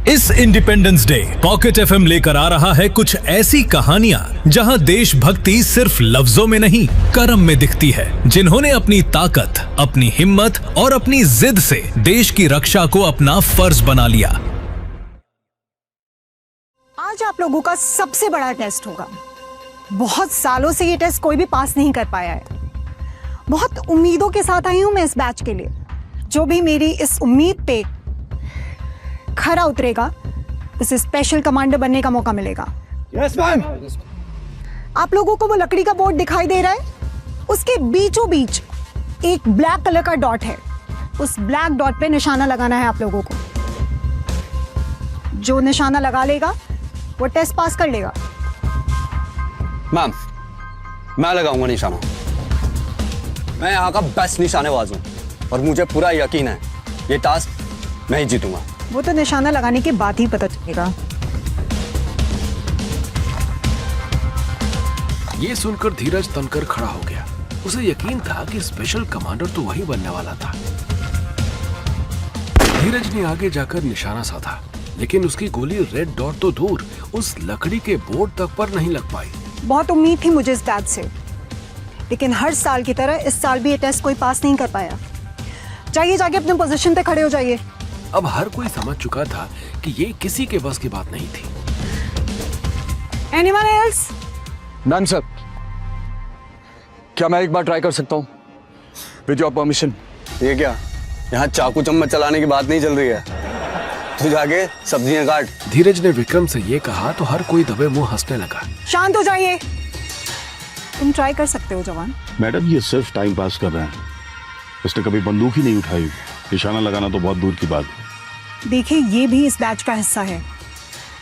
इस independence day pocket FM लेकर आ रहा है कुछ ऐसी कहानियां जहां देशभक्ति सिर्फ लफ्जों में नहीं कर्म में दिखती है। जिन्होंने अपनी ताकत, अपनी हिम्मत और अपनी जिद से देश की रक्षा को अपना फर्ज बना लिया। आज आप लोगों का सबसे बड़ा टेस्ट होगा। बहुत सालों से ये टेस्ट कोई भी पास नहीं कर पाया है। बहुत उम्मीदों के साथ आई हूं मैं इस बैच के लिए। जो भी मेरी इस उम्मीद पे खरा उतरेगा उसे स्पेशल कमांडर बनने का मौका मिलेगा। Yes ma'am. आप लोगों को वो लकड़ी का बोर्ड दिखाई दे रहा है, उसके बीचों बीच एक ब्लैक कलर का डॉट है। उस ब्लैक डॉट पे निशाना लगाना है आप लोगों को। जो निशाना लगा लेगा वो टेस्ट पास कर लेगा। मैम, मैं लगाऊंगा निशाना। मैं यहाँ का बेस्ट निशानेबाज हूँ और मुझे पूरा यकीन है ये टास्क मैं ही जीतूंगा। वो तो निशाना लगाने के बाद ही पता चलेगा। ये सुनकर धीरज तनकर खड़ा हो गया। उसे यकीन था कि स्पेशल कमांडर तो वही बनने वाला था। धीरज ने आगे जाकर निशाना साधा, लेकिन उसकी गोली रेड डॉट तो दूर उस लकड़ी के बोर्ड तक पर नहीं लग पाई। बहुत उम्मीद थी मुझे इस बैच से, लेकिन हर साल की तरह इस साल भी ये टेस्ट कोई पास नहीं कर पाया। जाइए जाके अपने पोजीशन पे खड़े हो जाइए। अब हर कोई समझ चुका था कि ये किसी के बस की बात नहीं थी। Anyone else? मैम सर, क्या मैं एक बार ट्राई कर सकता हूँ विद योर परमिशन? ये क्या, यहाँ चाकू चम्मच चलाने की बात नहीं चल रही है। तू जाके सब्जियां काट। धीरज ने विक्रम से ये कहा तो हर कोई दबे मुंह हंसने लगा। शांत हो जाइए। तुम ट्राई कर सकते हो जवान। मैडम, ये सिर्फ टाइम पास कर रहे हैं। उसने कभी बंदूक ही नहीं उठाई। निशाना लगाना तो बहुत दूर की बात। देखिए, ये भी इस बैच का हिस्सा है।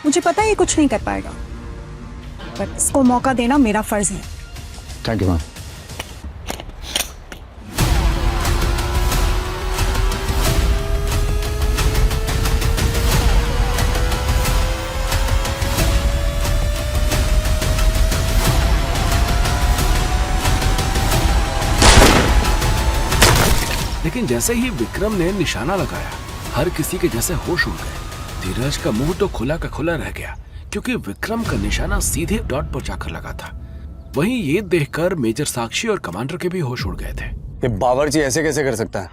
मुझे पता है ये कुछ नहीं कर पाएगा, पर इसको मौका देना मेरा फर्ज है। Thank you ma'am. लेकिन जैसे ही विक्रम ने निशाना लगाया, हर किसी के जैसे होश उड़ गए। धीरज का मुंह तो खुला का खुला रह गया, क्योंकि विक्रम का निशाना सीधे डॉट पर जाकर लगा था। वहीं ये देखकर मेजर साक्षी और कमांडर के भी होश उड़ गए थे। ये बावर्ची ऐसे कैसे कर सकता है?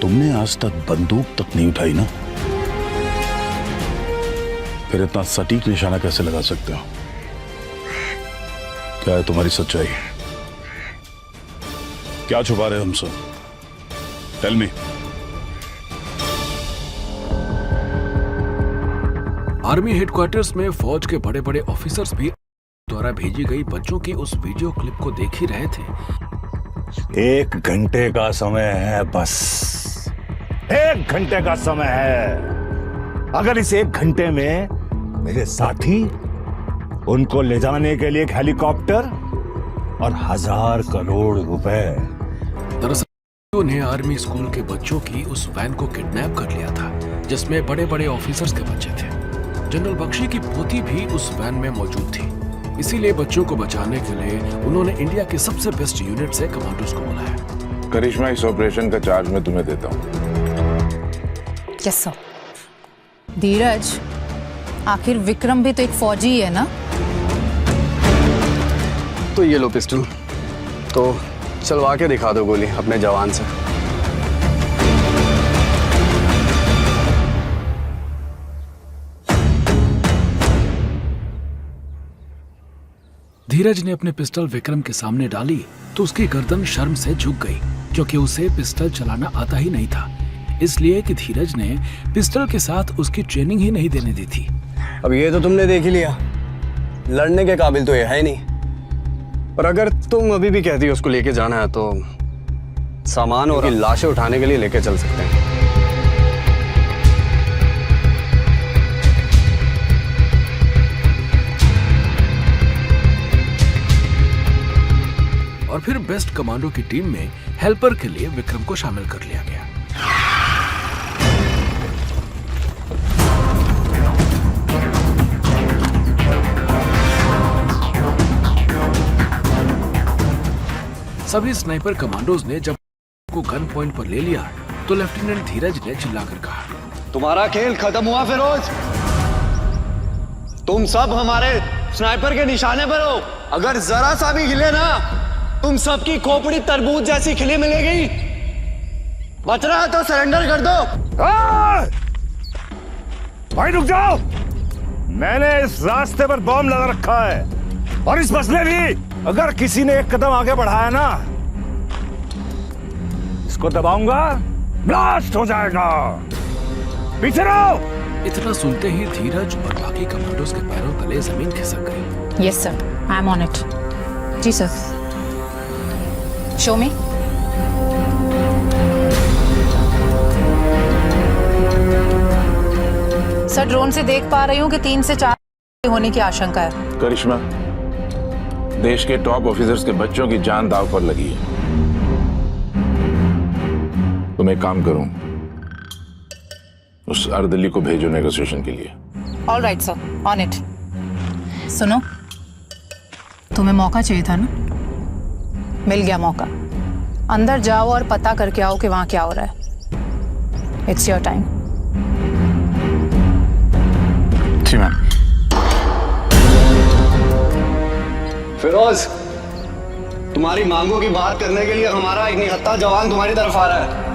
तुमने आज तक बंदूक तक नहीं उठाई ना, फिर इतना सटीक निशाना कैसे लगा सकते हो? क्या है तुम्हारी सच्चाई? क्या छुपा रहे हो हमसे? Tell me. आर्मी हेडक्वार्टर्स में फौज के बड़े बड़े ऑफिसर्स भी द्वारा भेजी गई बच्चों की उस वीडियो क्लिप को देख ही रहे थे। 1 घंटे का समय है, बस 1 घंटे का समय है। अगर इस 1 घंटे में मेरे साथी उनको ले जाने के लिए एक हेलीकॉप्टर और 1000 करोड़ रुपए। दरअसल उन्हें आर्मी स्कूल के बच्चों की उस वैन को किडनैप कर लिया था, जिसमें बड़े बड़े ऑफिसर्स के बच्चे थे। जनरल बख्शी की पोती भी उस वैन में मौजूद थी। इसीलिए बच्चों को बचाने के लिए उन्होंने इंडिया के सबसे बेस्ट यूनिट से कमांडोज को बुलाया। करिश्मा, इस ऑपरेशन का चार्ज मैं तुम्हें देता हूँ। Yes sir. धीरज, आखिर विक्रम भी तो एक फौजी ही है ना? तो ये लो पिस्टल, तो चलवा के दिखा दो गोली अपने जवान से। धीरज ने अपने पिस्टल विक्रम के सामने डाली तो उसकी गर्दन शर्म से झुक गई, क्योंकि उसे पिस्टल चलाना आता ही नहीं था। इसलिए कि धीरज ने पिस्टल के साथ उसकी ट्रेनिंग ही नहीं देने दी थी। अब ये तो तुमने देख ही लिया, लड़ने के काबिल तो ये है ही नहीं। पर अगर तुम अभी भी कहती हो उसको लेके जाना है तो सामान और लाशें उठाने के लिए लेके चल सकते हैं। और फिर बेस्ट कमांडो की टीम में हेल्पर के लिए विक्रम को शामिल कर लिया गया। सभी स्नाइपर कमांडोज ने जब को गन पॉइंट पर ले लिया तो लेफ्टिनेंट धीरज ने चिल्लाकर कहा, तुम्हारा खेल खत्म हुआ फिरोज। तुम सब हमारे स्नाइपर के निशाने पर हो। अगर जरा सा भी हिले ना, तुम सबकी खोपड़ी तरबूज जैसी खिली मिलेगी। बच रहा है तो सरेंडर कर दो। भाई रुक जाओ, मैंने इस रास्ते पर बॉम्ब लगा रखा है और इस बस में भी। अगर किसी ने एक कदम आगे बढ़ाया ना, इसको दबाऊंगा, ब्लास्ट हो जाएगा। पीछे रहो। इतना सुनते ही धीरज और बाकी कमांडोज के पैरों तले जमीन खिसक गई। Yes sir, I am on it. जी sir. Show me. Sir, drone से देख पा रही हूँ कि 3 से 4 होने की आशंका है। करिश्मा, देश के टॉप ऑफिसर्स के बच्चों की जान दांव पर लगी है। तुम एक काम करो, उस अर्दली को भेजो नेगोशिएशन के लिए। All right sir, on it. सुनो, तुम्हें मौका चाहिए था ना, मिल गया मौका। अंदर जाओ और पता करके आओ कि वहां क्या हो रहा है। It's your time. जी मैम। फिरोज, तुम्हारी मांगों की बात करने के लिए हमारा एक निहत्था जवान तुम्हारी तरफ आ रहा है।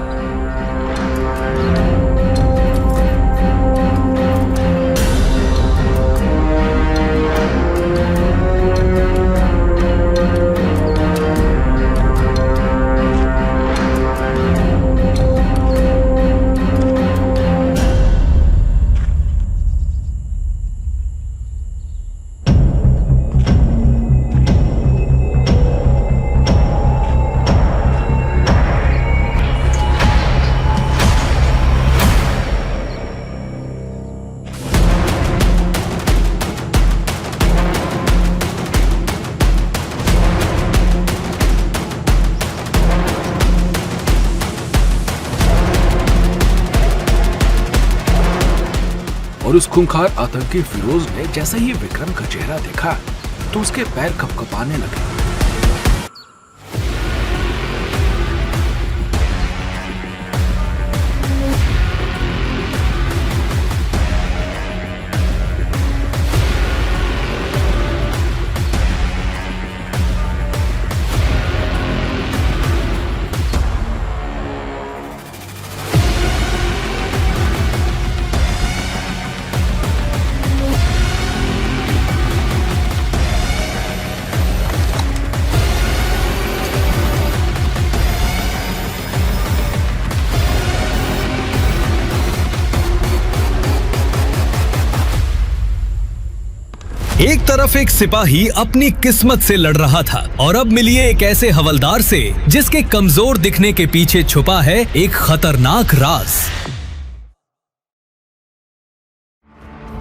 और उस खूंखार आतंकी फिरोज ने जैसे ही विक्रम का चेहरा देखा तो उसके पैर कपकपाने लगे। एक तरफ एक सिपाही अपनी किस्मत से लड़ रहा था और अब मिलिए एक ऐसे हवलदार से जिसके कमजोर दिखने के पीछे छुपा है एक खतरनाक राज।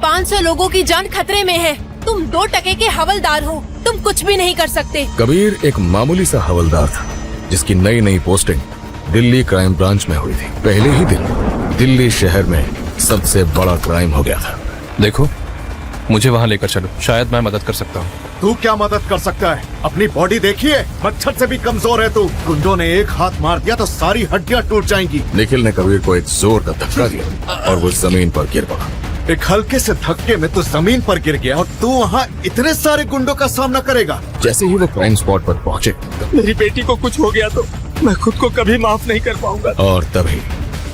500 लोगों की जान खतरे में है। तुम 2 टके के हवलदार हो, तुम कुछ भी नहीं कर सकते। कबीर एक मामूली सा हवलदार था जिसकी नई नई पोस्टिंग दिल्ली क्राइम ब्रांच में हुई थी। पहले ही दिन दिल्ली शहर में सबसे बड़ा क्राइम हो गया था। देखो, मुझे वहाँ लेकर चलो, शायद मैं मदद कर सकता हूँ। तू क्या मदद कर सकता है? अपनी बॉडी देखिए, मच्छर से भी कमजोर है तू। गुंडों ने एक हाथ मार दिया तो सारी हड्डियां टूट जाएंगी। निखिल ने कबीर को एक जोर का धक्का दिया और वो जमीन पर गिर पड़ा। एक हल्के से धक्के में तू जमीन पर गिर गया और तू वहाँ इतने सारे गुंडों का सामना करेगा। जैसे ही वो क्राइम स्पॉट पर पहुँचे, मेरी बेटी को कुछ हो गया तो मैं खुद को कभी माफ नहीं कर पाऊंगा। और तभी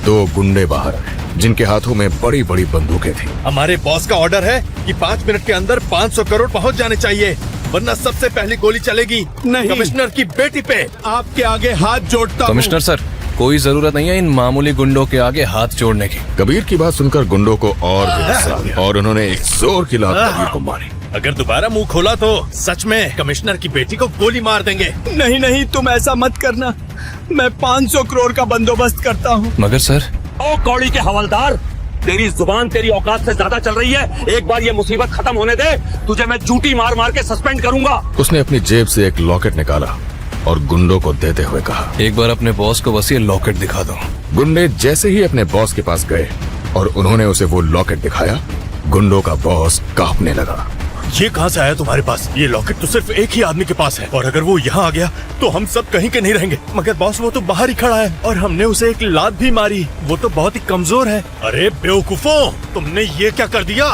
2 गुंडे बाहर आए जिनके हाथों में बड़ी बड़ी बंदूकें थी। हमारे बॉस का ऑर्डर है कि 5 मिनट के अंदर 500 करोड़ पहुंच जाने चाहिए, वरना सबसे पहली गोली चलेगी नहीं। कमिश्नर की बेटी पे आपके आगे हाथ जोड़ता हूं। कमिश्नर सर, कोई जरूरत नहीं है इन मामूली गुंडों के आगे हाथ जोड़ने की। कबीर की बात सुनकर गुंडों को और भी गुस्सा आ गया और उन्होंने एक जोर की लात कबीर को मारी। अगर दोबारा मुंह खोला तो सच में कमिश्नर की बेटी को गोली मार देंगे। नहीं नहीं, तुम ऐसा मत करना, मैं 500 करोड़ का बंदोबस्त करता हूँ। मगर सर। ओ कौड़ी के हवलदार, तेरी जुबान तेरी औकात से ज्यादा चल रही है। एक बार ये मुसीबत खत्म होने दे, तुझे मैं जूटी मार मार के सस्पेंड करूंगा। उसने अपनी जेब से एक लॉकेट निकाला और गुंडों को देते हुए कहा, एक बार अपने बॉस को बस ये लॉकेट दिखा दो। गुंडे जैसे ही अपने बॉस के पास गए और उन्होंने उसे वो लॉकेट दिखाया, गुंडों का बॉस कांपने लगा। ये कहाँ से आया तुम्हारे पास? ये लॉकेट तो सिर्फ एक ही आदमी के पास है, और अगर वो यहाँ आ गया तो हम सब कहीं के नहीं रहेंगे। मगर बॉस, वो तो बाहर ही खड़ा है और हमने उसे एक लात भी मारी। वो तो बहुत ही कमजोर है। अरे बेवकूफों, तुमने ये क्या कर दिया?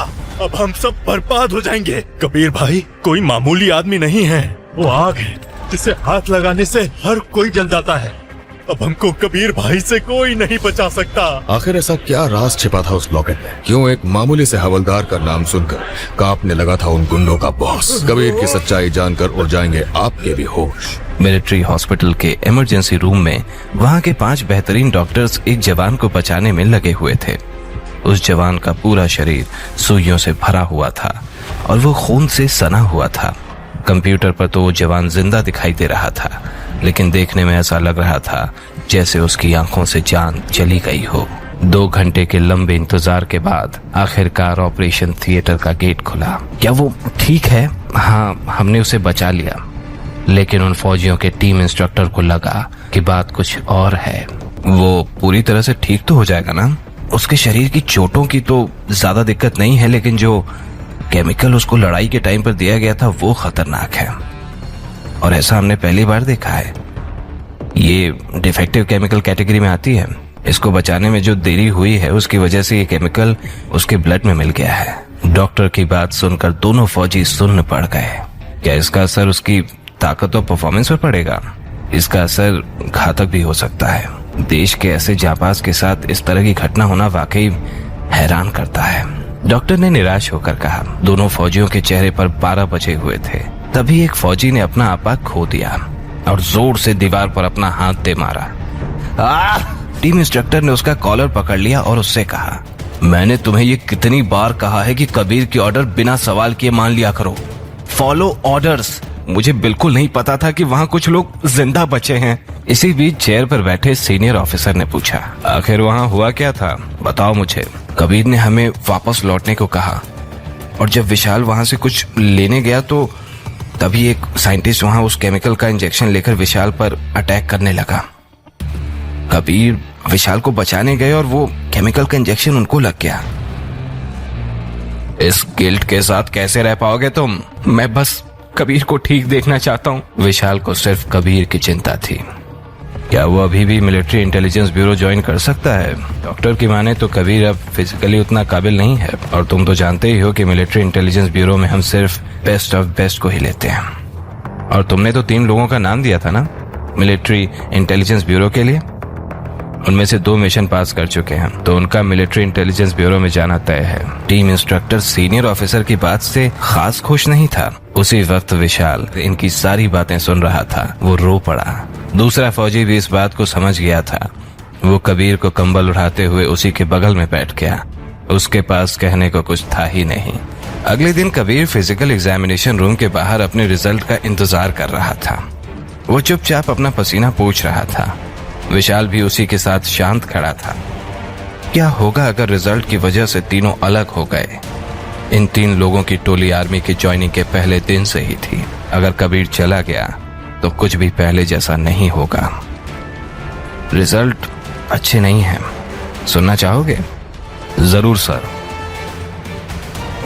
अब हम सब बर्बाद हो जाएंगे। कबीर भाई कोई मामूली आदमी नहीं है, वो आग है जिसे हाथ लगाने से हर कोई जल जाता है। अब हमको कबीर भाई से कोई नहीं बचा सकता। आखिर ऐसा क्या राज छिपा था उस लॉकेट में? क्यों एक मामूली से हवलदार का नाम सुनकर कांपने लगा था उन गुंडों का बॉस? कबीर की सच्चाई जानकर उड़ जाएंगे आपके भी होश। मिलिट्री हॉस्पिटल के इमरजेंसी रूम में वहाँ के 5 बेहतरीन डॉक्टर्स एक जवान को बचाने में लगे हुए थे। उस जवान का पूरा शरीर सुइयों से भरा हुआ था और वो खून से सना हुआ था। कंप्यूटर पर तो वो जवान जिंदा दिखाई दे रहा था, लेकिन देखने में ऐसा लग रहा था जैसे उसकी आंखों से जान चली गई हो। 2 घंटे के लंबे इंतजार के बाद आखिरकार ऑपरेशन थिएटर का गेट खुला। क्या वो ठीक है? हाँ, हमने उसे बचा लिया, लेकिन उन फौजियों के टीम इंस्ट्रक्टर को लगा कि बात कुछ और है। वो पूरी तरह से ठीक तो हो जाएगा ना? उसके शरीर की चोटों की तो ज्यादा दिक्कत नहीं है, लेकिन जो केमिकल उसको लड़ाई के टाइम पर दिया गया था वो खतरनाक है, और ऐसा हमने पहली बार देखा है। ये डिफेक्टिव केमिकल कैटेगरी में आती है। इसको बचाने में जो देरी हुई है उसकी वजह से ये केमिकल उसके ब्लड में मिल गया है। डॉक्टर की बात सुनकर दोनों फौजी सुन्न पड़ गए। क्या इसका असर उसकी ताकत और परफॉर्मेंस पर पड़ेगा? इसका असर घातक भी हो सकता है। देश के ऐसे जाबाज के साथ इस तरह की घटना होना वाकई हैरान करता है, डॉक्टर ने निराश होकर कहा। दोनों फौजियों के चेहरे पर 12 बजे हुए थे। तभी एक फौजी ने अपना आपा खो दिया और जोर से दीवार पर अपना हाथ दे मारा। टीम इंस्ट्रक्टर ने उसका कॉलर पकड़ लिया और उससे कहा, मैंने तुम्हें ये कितनी बार कहा है कि कबीर की ऑर्डर बिना सवाल किए मान लिया करो। Follow orders. मुझे बिल्कुल नहीं पता था कि वहाँ कुछ लोग जिंदा बचे हैं। इसी बीच चेयर पर बैठे सीनियर ऑफिसर ने पूछा, आखिर वहाँ हुआ क्या था? बताओ मुझे। कबीर ने हमें वापस लौटने को कहा, और जब विशाल वहाँ से कुछ लेने गया तो तभी एक साइंटिस्ट वहाँ उस केमिकल का इंजेक्शन लेकर विशाल पर अटैक करने लगा। कबीर विशाल को बचाने गए और वो केमिकल का इंजेक्शन उनको लग गया। इस गिल्ट के साथ कैसे रह पाओगे तुम? मैं बस कबीर को ठीक देखना चाहता हूँ। विशाल को सिर्फ कबीर की चिंता थी। क्या वो अभी भी मिलिट्री इंटेलिजेंस ब्यूरो ज्वाइन कर सकता है? डॉक्टर की माने तो कबीर अब फिजिकली उतना काबिल नहीं है, और तुम तो जानते ही हो कि मिलिट्री इंटेलिजेंस ब्यूरो में हम सिर्फ बेस्ट ऑफ बेस्ट को ही लेते हैं। और तुमने तो 3 लोगों का नाम दिया था ना मिलिट्री इंटेलिजेंस ब्यूरो के लिए। उनमें से 2 मिशन पास कर चुके हैं, तो उनका मिलिट्री इंटेलिजेंस ब्यूरो में जाना तय है। टीम इंस्ट्रक्टर सीनियर ऑफिसर की बात से खास खुश नहीं था। उसी वक्त विशाल इनकी सारी बातें सुन रहा था। वो रो पड़ा। दूसरा फौजी भी इस बात को समझ गया था। वो कबीर को कंबल उठाते हुए उसी के बगल में बैठ गया। उसके पास कहने को कुछ था ही नहीं। अगले दिन कबीर फिजिकल एग्जामिनेशन रूम के बाहर अपने रिजल्ट का इंतजार कर रहा था। वो चुपचाप अपना पसीना पोंछ रहा था। विशाल भी उसी के साथ शांत खड़ा था। क्या होगा अगर रिजल्ट की वजह से तीनों अलग हो गए? इन 3 लोगों की टोली आर्मी की ज्वाइनिंग के पहले दिन से ही थी। अगर कबीर चला गया तो कुछ भी पहले जैसा नहीं होगा। रिजल्ट अच्छे नहीं हैं। सुनना चाहोगे? जरूर सर।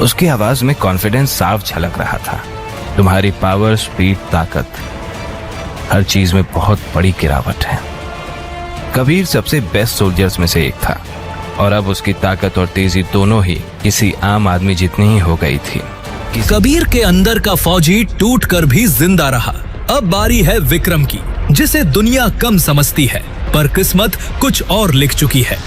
उसकी आवाज में कॉन्फिडेंस साफ झलक रहा था। तुम्हारी पावर, स्पीड, ताकत, हर चीज में बहुत बड़ी गिरावट है। कबीर सबसे बेस्ट सोल्जर्स में से एक था, और अब उसकी ताकत और तेजी दोनों ही किसी आम आदमी जितनी ही हो गई थी। कबीर के अंदर का फौजी टूटकर भी जिंदा रहा। अब बारी है विक्रम की, जिसे दुनिया कम समझती है, पर किस्मत कुछ और लिख चुकी है।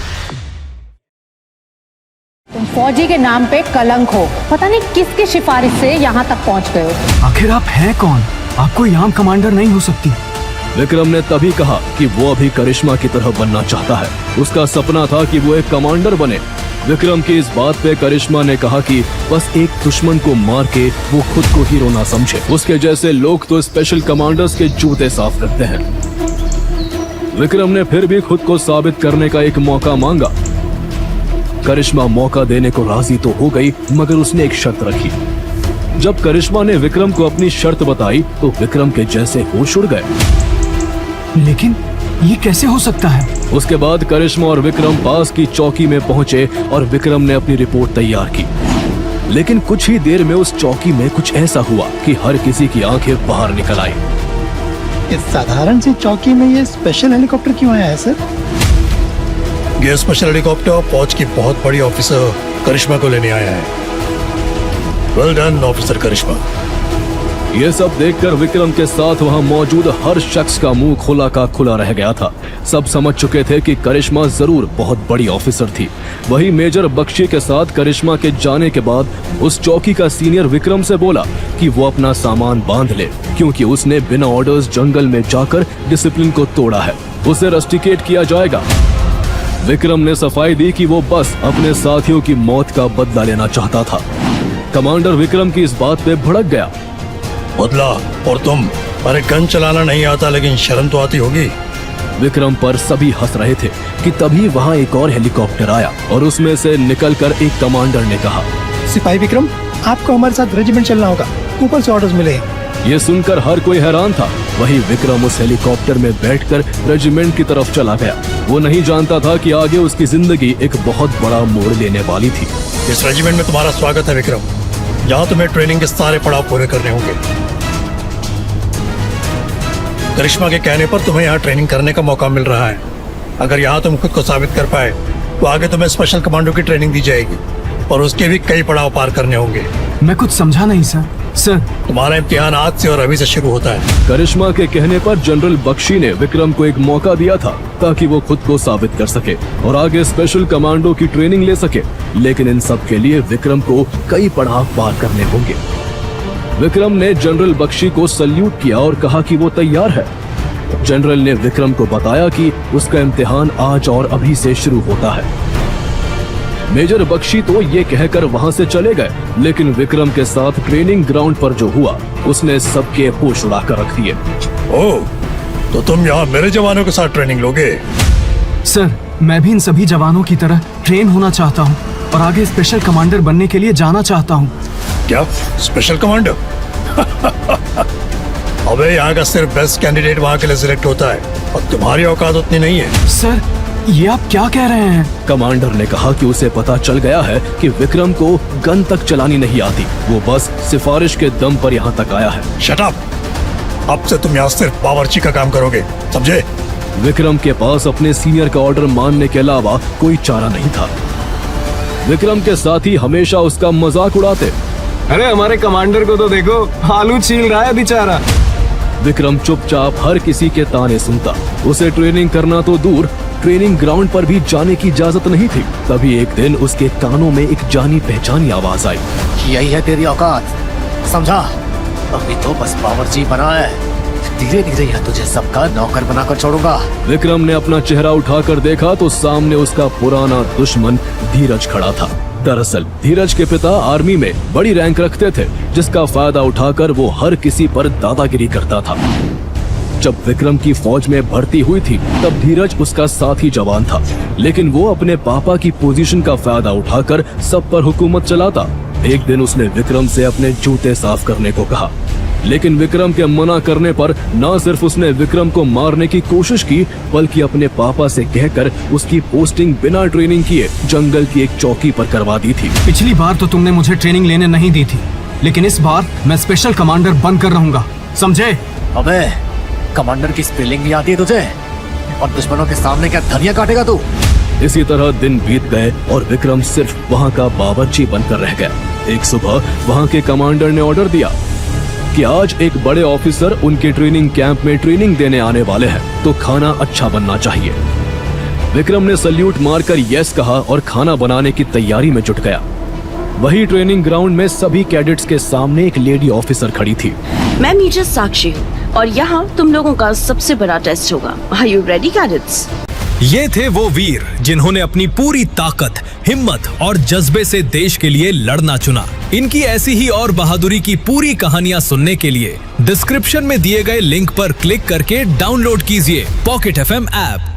तुम फौजी के नाम पे कलंक हो। पता नहीं किसकी सिफारिश से यहाँ तक पहुँच गए हो। आखिर आप हैं कौन? आप कोई आम कमांडर नहीं हो सकती। विक्रम ने तभी कहा कि वो अभी करिश्मा की तरह बनना चाहता है। उसका सपना था कि वो एक कमांडर बने। विक्रम की इस बात पे करिश्मा ने कहा कि बस एक दुश्मन को मार के वो खुद को हीरो ना समझे। उसके जैसे लोग तो स्पेशल कमांडर्स के जूते साफ रखते हैं। विक्रम ने फिर भी खुद को साबित करने का एक मौका मांगा। करिश्मा मौका देने को राजी तो हो गई, मगर उसने एक शर्त रखी। जब करिश्मा ने विक्रम को अपनी शर्त बताई तो विक्रम के जैसे होश उड़ गए। लेकिन ये कैसे हो सकता है? उसके बाद करिश्मा और विक्रम पास की चौकी में पहुंचे और विक्रम ने अपनी रिपोर्ट तैयार की। लेकिन कुछ ही देर में उस चौकी में कुछ ऐसा हुआ कि हर किसी की आंखें बाहर निकल आई। इस साधारण सी चौकी में ये स्पेशल हेलीकॉप्टर क्यों आया है सर? ये स्पेशल हेलीकॉप्टर फौज की बहुत बड़ी ऑफिसर करिश्मा को लेने आया है। वेल डन ऑफिसर करिश्मा। ये सब देखकर विक्रम के साथ वहां मौजूद हर शख्स का मुंह खुला का खुला रह गया था। सब समझ चुके थे कि करिश्मा जरूर बहुत बड़ी ऑफिसर थी। वही मेजर बख्शी के साथ करिश्मा के जाने के बाद उस चौकी का सीनियर विक्रम से बोला कि वो अपना सामान बांध ले, क्योंकि उसने बिना ऑर्डर्स जंगल में जाकर डिसिप्लिन को तोड़ा है। उसे रस्टिकेट किया जाएगा। विक्रम ने सफाई दी कि वो बस अपने साथियों की मौत का बदला लेना चाहता था। कमांडर विक्रम की इस बात पे भड़क गया। बदला? और तुम? अरे गन चलाना नहीं आता लेकिन शर्म तो आती होगी। विक्रम पर सभी हंस रहे थे कि तभी वहां एक और हेलीकॉप्टर आया और उसमें से निकलकर एक कमांडर ने कहा, सिपाही विक्रम, आपको हमारे साथ रेजिमेंट चलना होगा, ऊपर से ऑर्डर्स मिले। ये सुनकर हर कोई हैरान था। वही विक्रम उस हेलीकॉप्टर में बैठकर रेजिमेंट की तरफ चला गया। वो नहीं जानता था कि आगे उसकी जिंदगी एक बहुत बड़ा मोड़ लेने वाली थी। इस रेजिमेंट में तुम्हारा स्वागत है विक्रम। यहाँ तुम्हें ट्रेनिंग के सारे पड़ाव पूरे करने होंगे। करिश्मा के कहने पर तुम्हें यहाँ ट्रेनिंग करने का मौका मिल रहा है। अगर यहाँ तुम खुद को साबित कर पाए तो आगे तुम्हें स्पेशल कमांडो की ट्रेनिंग दी जाएगी और उसके भी कई पड़ाव पार करने होंगे। मैं कुछ समझा नहीं सर। सर, तुम्हारा इम्तिहान आज से और अभी से शुरू होता है। करिश्मा के कहने पर जनरल बख्शी ने विक्रम को एक मौका दिया था ताकि वो खुद को साबित कर सके और आगे स्पेशल कमांडो की ट्रेनिंग ले सके। लेकिन इन सब के लिए विक्रम को कई पड़ाव पार करने होंगे। विक्रम ने जनरल बख्शी को सल्यूट किया और कहा कि वो तैयार है। जनरल ने विक्रम को बताया कि उसका इम्तिहान आज और अभी से शुरू होता है। मेजर बख्शी तो ये कहकर वहां से चले गए, लेकिन विक्रम के साथ ट्रेनिंग ग्राउंड पर जो हुआ उसने सबके होश उड़ा कर रख दिए। ओह, तो तुम यहाँ मेरे जवानों के साथ ट्रेनिंग लोगे? सर, मैं भी इन सभी जवानों की तरह ट्रेन होना चाहता हूँ और आगे स्पेशल कमांडर बनने के लिए जाना चाहता हूँ। क्या स्पेशल कमांडर? अबे यहाँ का सिर्फ बेस्ट कैंडिडेट वहाँ के लिए सिलेक्ट होता है और तुम्हारी औकात उतनी नहीं है। सर, ये आप क्या कह रहे हैं? कमांडर ने कहा कि उसे पता चल गया है कि विक्रम को गन तक चलानी नहीं आती। वो बस सिफारिश के दम पर यहाँ तक आया है। Shut up! अब से तुम यहाँ सिर्फ बावर्ची का काम करोगे, समझे? विक्रम के पास अपने सीनियर का ऑर्डर मानने के अलावा कोई चारा नहीं था। विक्रम के साथी हमेशा उसका मजाक उड़ाते। अरे हमारे कमांडर को तो देखो, आलू छील रहा है बेचारा। विक्रम चुपचाप हर किसी के ताने सुनता। उसे ट्रेनिंग करना तो दूर, ट्रेनिंग ग्राउंड पर भी जाने की इजाजत नहीं थी। तभी एक दिन उसके कानों में एक जानी पहचानी आवाज आई। यही है तेरी औकात, समझा? अभी तो बस बावर्ची बना है, धीरे धीरे यह तुझे सबका नौकर बनाकर छोड़ूंगा। विक्रम ने अपना चेहरा उठाकर देखा तो सामने उसका पुराना दुश्मन धीरज खड़ा था। दरअसल धीरज के पिता आर्मी में बड़ी रैंक रखते थे, जिसका फायदा उठाकर वो हर किसी पर दादागिरी करता था। जब विक्रम की फौज में भर्ती हुई थी तब धीरज उसका साथी जवान था, लेकिन वो अपने पापा की पोजीशन का फायदा उठाकर सब पर हुकूमत चलाता। एक दिन उसने विक्रम से अपने जूते साफ करने को कहा, लेकिन विक्रम के मना करने पर न सिर्फ उसने विक्रम को मारने की कोशिश की, बल्कि अपने पापा से कहकर उसकी पोस्टिंग बिना ट्रेनिंग किए जंगल की एक चौकी पर करवा दी थी। पिछली बार तो तुमने मुझे ट्रेनिंग लेने नहीं दी थी, लेकिन इस बार मैं स्पेशल कमांडर बनकर रहूंगा, समझे? अबे, कमांडर की स्पेलिंग भी आती है तुझे? और दुश्मनों के सामने क्या धनिया काटेगा तू? इसी तरह दिन बीत गए और विक्रम सिर्फ वहाँ का बावर्ची बनकर रह गया। एक सुबह वहाँ के कमांडर ने ऑर्डर दिया कि आज एक बड़े ऑफिसर उनके ट्रेनिंग कैंप में ट्रेनिंग देने आने वाले हैं, तो खाना अच्छा बनना चाहिए। विक्रम ने सल्यूट मारकर यस कहा और खाना बनाने की तैयारी में जुट गया। वही ट्रेनिंग ग्राउंड में सभी कैडेट्स के सामने एक लेडी ऑफिसर खड़ी थी। मैं मेजर साक्षी हूँ और यहाँ तुम लोगों का सबसे बड़ा टेस्ट होगा। Are you ready cadets? ये थे वो वीर जिन्होंने अपनी पूरी ताकत, हिम्मत और जज्बे से देश के लिए लड़ना चुना। इनकी ऐसी ही और बहादुरी की पूरी कहानियां सुनने के लिए डिस्क्रिप्शन में दिए गए लिंक पर क्लिक करके डाउनलोड कीजिए पॉकेट FM ऐप।